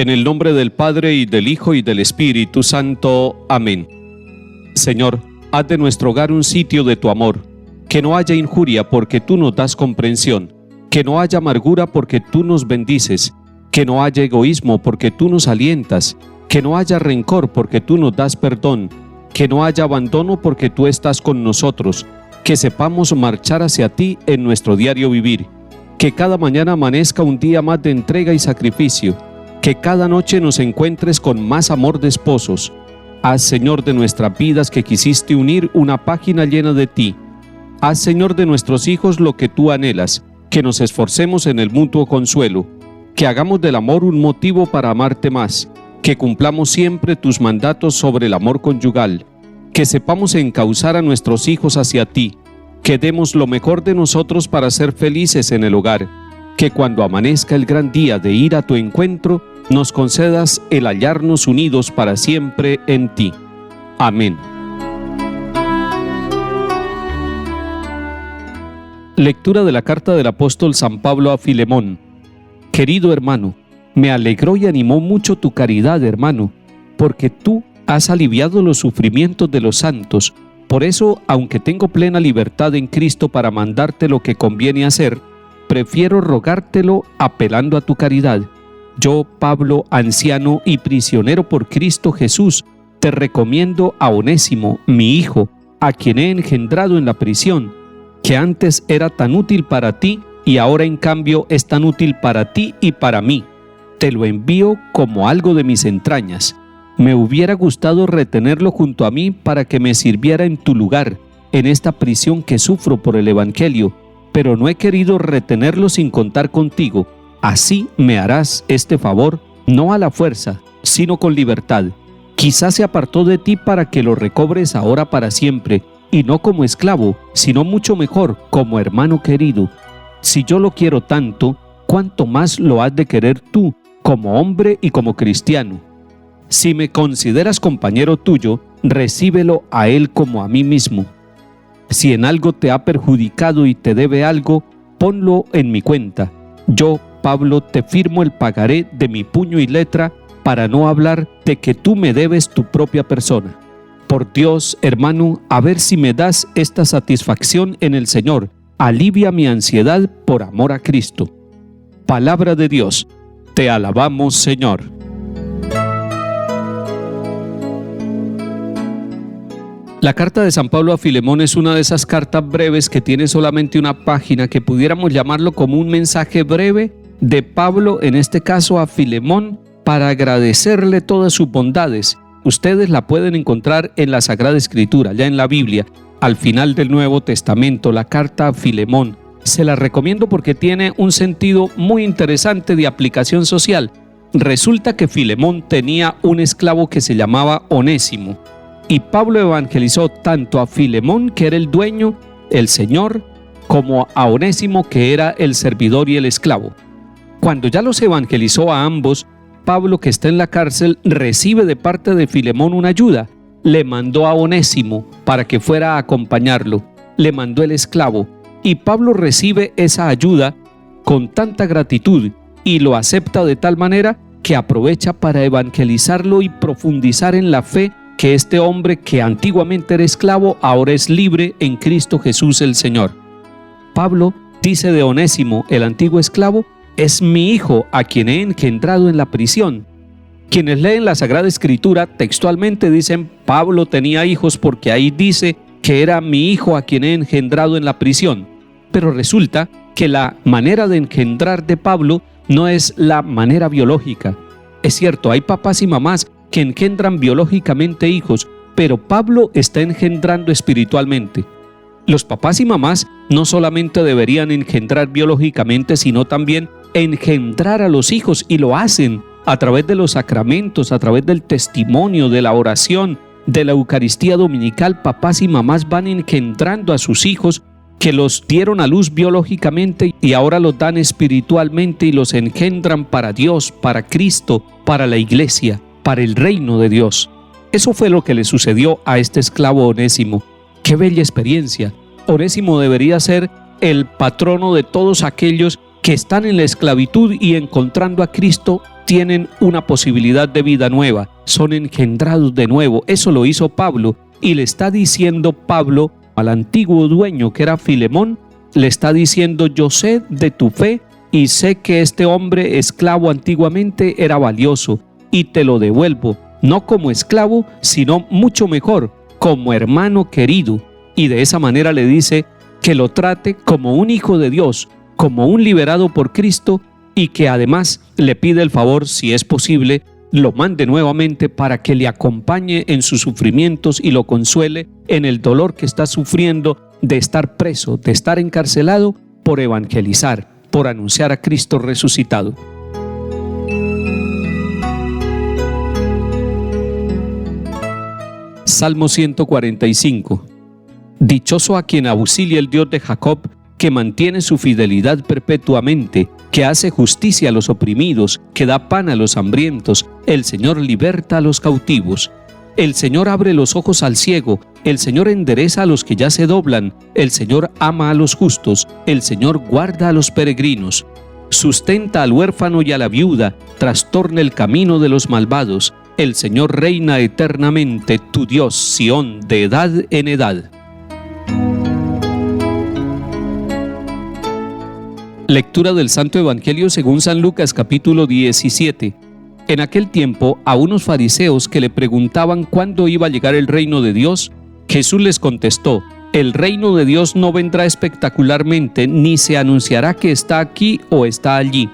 En el nombre del Padre, y del Hijo, y del Espíritu Santo. Amén. Señor, haz de nuestro hogar un sitio de tu amor. Que no haya injuria, porque tú nos das comprensión. Que no haya amargura, porque tú nos bendices. Que no haya egoísmo, porque tú nos alientas. Que no haya rencor, porque tú nos das perdón. Que no haya abandono, porque tú estás con nosotros. Que sepamos marchar hacia ti en nuestro diario vivir. Que cada mañana amanezca un día más de entrega y sacrificio. Que cada noche nos encuentres con más amor de esposos. Haz, Señor, de nuestras vidas que quisiste unir una página llena de ti. Haz, Señor, de nuestros hijos lo que tú anhelas, que nos esforcemos en el mutuo consuelo, que hagamos del amor un motivo para amarte más, que cumplamos siempre tus mandatos sobre el amor conyugal, que sepamos encauzar a nuestros hijos hacia ti, que demos lo mejor de nosotros para ser felices en el hogar, que cuando amanezca el gran día de ir a tu encuentro, nos concedas el hallarnos unidos para siempre en ti. Amén. Lectura de la carta del apóstol San Pablo a Filemón. Querido hermano, me alegró y animó mucho tu caridad, hermano, porque tú has aliviado los sufrimientos de los santos. Por eso, aunque tengo plena libertad en Cristo para mandarte lo que conviene hacer, prefiero rogártelo apelando a tu caridad. Yo, Pablo, anciano y prisionero por Cristo Jesús, te recomiendo a Onésimo, mi hijo, a quien he engendrado en la prisión, que antes era tan útil para ti y ahora en cambio es tan útil para ti y para mí. Te lo envío como algo de mis entrañas. Me hubiera gustado retenerlo junto a mí para que me sirviera en tu lugar, en esta prisión que sufro por el Evangelio, pero no he querido retenerlo sin contar contigo. Así me harás este favor, no a la fuerza, sino con libertad. Quizás se apartó de ti para que lo recobres ahora para siempre, y no como esclavo, sino mucho mejor, como hermano querido. Si yo lo quiero tanto, ¿cuánto más lo has de querer tú, como hombre y como cristiano? Si me consideras compañero tuyo, recíbelo a él como a mí mismo. Si en algo te ha perjudicado y te debe algo, ponlo en mi cuenta. Yo, Pablo, te firmo el pagaré de mi puño y letra, para no hablar de que tú me debes tu propia persona. Por Dios, hermano, a ver si me das esta satisfacción en el Señor. Alivia mi ansiedad por amor a Cristo. Palabra de Dios. Te alabamos, Señor. La carta de San Pablo a Filemón es una de esas cartas breves que tiene solamente una página, que pudiéramos llamarlo como un mensaje breve de Pablo, en este caso a Filemón, para agradecerle todas sus bondades. Ustedes la pueden encontrar en la Sagrada Escritura, ya en la Biblia, al final del Nuevo Testamento, la carta a Filemón. Se la recomiendo porque tiene un sentido muy interesante de aplicación social. Resulta que Filemón tenía un esclavo que se llamaba Onésimo. Y Pablo evangelizó tanto a Filemón, que era el dueño, el señor, como a Onésimo, que era el servidor y el esclavo. Cuando ya los evangelizó a ambos, Pablo, que está en la cárcel, recibe de parte de Filemón una ayuda. Le mandó a Onésimo para que fuera a acompañarlo. Le mandó el esclavo. Y Pablo recibe esa ayuda con tanta gratitud y lo acepta de tal manera que aprovecha para evangelizarlo y profundizar en la fe que este hombre, que antiguamente era esclavo, ahora es libre en Cristo Jesús el Señor. Pablo dice de Onésimo, el antiguo esclavo, es mi hijo a quien he engendrado en la prisión. Quienes leen la Sagrada Escritura textualmente dicen Pablo tenía hijos, porque ahí dice que era mi hijo a quien he engendrado en la prisión. Pero resulta que la manera de engendrar de Pablo no es la manera biológica. Es cierto, hay papás y mamás que engendran biológicamente hijos, pero Pablo está engendrando espiritualmente. Los papás y mamás no solamente deberían engendrar biológicamente, sino también engendrar a los hijos, y lo hacen a través de los sacramentos, a través del testimonio, de la oración, de la Eucaristía dominical. Papás y mamás van engendrando a sus hijos que los dieron a luz biológicamente y ahora los dan espiritualmente y los engendran para Dios, para Cristo, para la iglesia, para el reino de Dios. Eso fue lo que le sucedió a este esclavo Onésimo. ¡Qué bella experiencia! Onésimo debería ser el patrono de todos aquellos que están en la esclavitud y encontrando a Cristo tienen una posibilidad de vida nueva, son engendrados de nuevo. Eso lo hizo Pablo, y le está diciendo Pablo al antiguo dueño, que era Filemón, le está diciendo: yo sé de tu fe y sé que este hombre esclavo antiguamente era valioso, y te lo devuelvo, no como esclavo, sino mucho mejor, como hermano querido. Y de esa manera le dice que lo trate como un hijo de Dios, como un liberado por Cristo, y que además le pide el favor, si es posible, lo mande nuevamente para que le acompañe en sus sufrimientos y lo consuele en el dolor que está sufriendo de estar preso, de estar encarcelado por evangelizar, por anunciar a Cristo resucitado. Salmo 145. Dichoso a quien auxilia el Dios de Jacob, que mantiene su fidelidad perpetuamente, que hace justicia a los oprimidos, que da pan a los hambrientos. El Señor liberta a los cautivos. El Señor abre los ojos al ciego, el Señor endereza a los que ya se doblan, el Señor ama a los justos, el Señor guarda a los peregrinos. Sustenta al huérfano y a la viuda, trastorna el camino de los malvados. El Señor reina eternamente, tu Dios, Sión, de edad en edad. Lectura del Santo Evangelio según San Lucas, capítulo 17. En aquel tiempo, a unos fariseos que le preguntaban cuándo iba a llegar el reino de Dios, Jesús les contestó: el reino de Dios no vendrá espectacularmente, ni se anunciará que está aquí o está allí.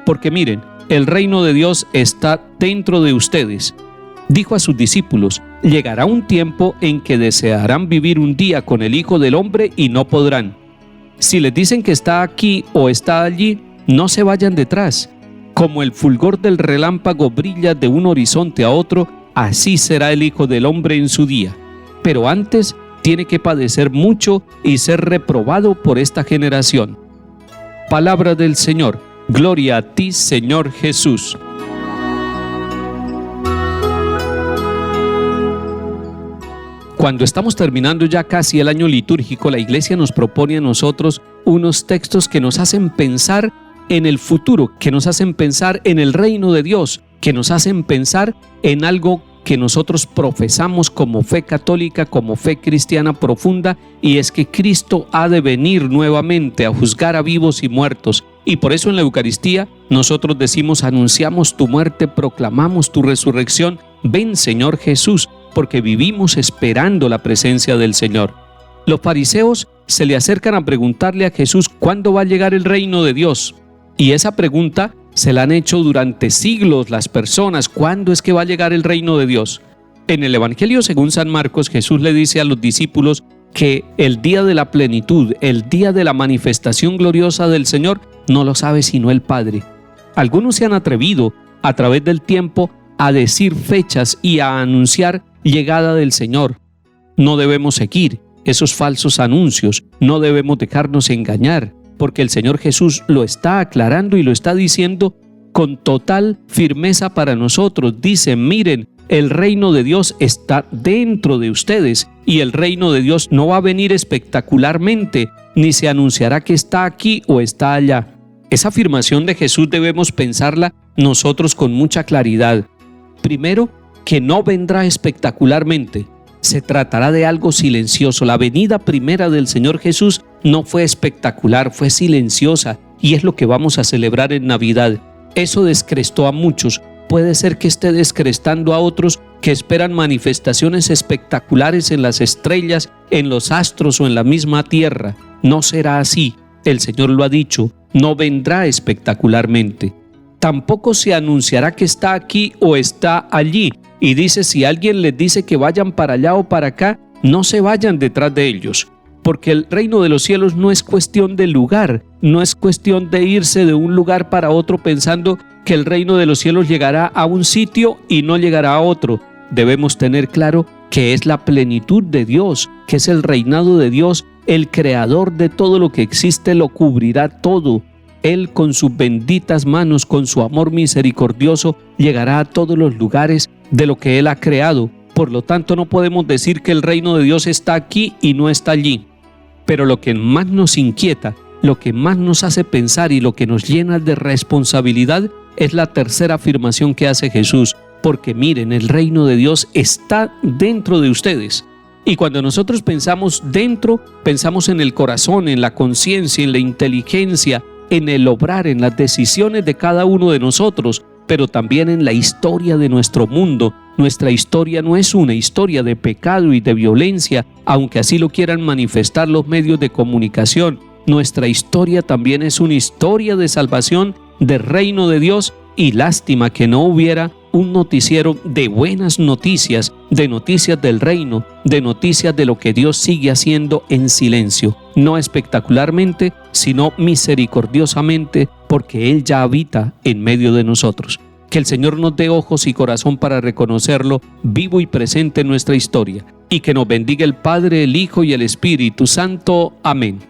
Porque miren, el reino de Dios está dentro de ustedes. Dijo a sus discípulos: llegará un tiempo en que desearán vivir un día con el Hijo del Hombre y no podrán. Si les dicen que está aquí o está allí, no se vayan detrás. Como el fulgor del relámpago brilla de un horizonte a otro, así será el Hijo del Hombre en su día. Pero antes tiene que padecer mucho y ser reprobado por esta generación. Palabra del Señor. Gloria a ti, Señor Jesús. Cuando estamos terminando ya casi el año litúrgico, la Iglesia nos propone a nosotros unos textos que nos hacen pensar en el futuro, que nos hacen pensar en el reino de Dios, que nos hacen pensar en algo que nosotros profesamos como fe católica, como fe cristiana profunda, y es que Cristo ha de venir nuevamente a juzgar a vivos y muertos. Y por eso en la Eucaristía nosotros decimos: anunciamos tu muerte, proclamamos tu resurrección. Ven, Señor Jesús, porque vivimos esperando la presencia del Señor. Los fariseos se le acercan a preguntarle a Jesús cuándo va a llegar el reino de Dios. Y esa pregunta se la han hecho durante siglos las personas: ¿cuándo es que va a llegar el reino de Dios? En el Evangelio según San Marcos, Jesús le dice a los discípulos que el día de la plenitud, el día de la manifestación gloriosa del Señor, no lo sabe sino el Padre. Algunos se han atrevido a través del tiempo a decir fechas y a anunciar llegada del Señor. No debemos seguir esos falsos anuncios, no debemos dejarnos engañar, porque el Señor Jesús lo está aclarando y lo está diciendo con total firmeza para nosotros. Dice: miren, el reino de Dios está dentro de ustedes, y el reino de Dios no va a venir espectacularmente, ni se anunciará que está aquí o está allá. Esa afirmación de Jesús debemos pensarla nosotros con mucha claridad. Primero, que no vendrá espectacularmente. Se tratará de algo silencioso. La venida primera del Señor Jesús no fue espectacular, fue silenciosa, y es lo que vamos a celebrar en Navidad. Eso descrestó a muchos. Puede ser que esté descrestando a otros que esperan manifestaciones espectaculares en las estrellas, en los astros o en la misma tierra. No será así. El Señor lo ha dicho, no vendrá espectacularmente. Tampoco se anunciará que está aquí o está allí. Y dice: si alguien les dice que vayan para allá o para acá, no se vayan detrás de ellos. Porque el reino de los cielos no es cuestión de lugar, no es cuestión de irse de un lugar para otro pensando que el reino de los cielos llegará a un sitio y no llegará a otro. Debemos tener claro que es la plenitud de Dios, que es el reinado de Dios. El creador de todo lo que existe lo cubrirá todo. Él, con sus benditas manos, con su amor misericordioso, llegará a todos los lugares de lo que Él ha creado. Por lo tanto, no podemos decir que el reino de Dios está aquí y no está allí. Pero lo que más nos inquieta, lo que más nos hace pensar y lo que nos llena de responsabilidad es la tercera afirmación que hace Jesús, porque miren, el reino de Dios está dentro de ustedes. Y cuando nosotros pensamos dentro, pensamos en el corazón, en la conciencia, en la inteligencia, en el obrar, en las decisiones de cada uno de nosotros, pero también en la historia de nuestro mundo. Nuestra historia no es una historia de pecado y de violencia, aunque así lo quieran manifestar los medios de comunicación. Nuestra historia también es una historia de salvación, de reino de Dios, y lástima que no hubiera un noticiero de buenas noticias, de noticias del reino, de noticias de lo que Dios sigue haciendo en silencio, no espectacularmente, sino misericordiosamente, porque Él ya habita en medio de nosotros. Que el Señor nos dé ojos y corazón para reconocerlo vivo y presente en nuestra historia, y que nos bendiga el Padre, el Hijo y el Espíritu Santo. Amén.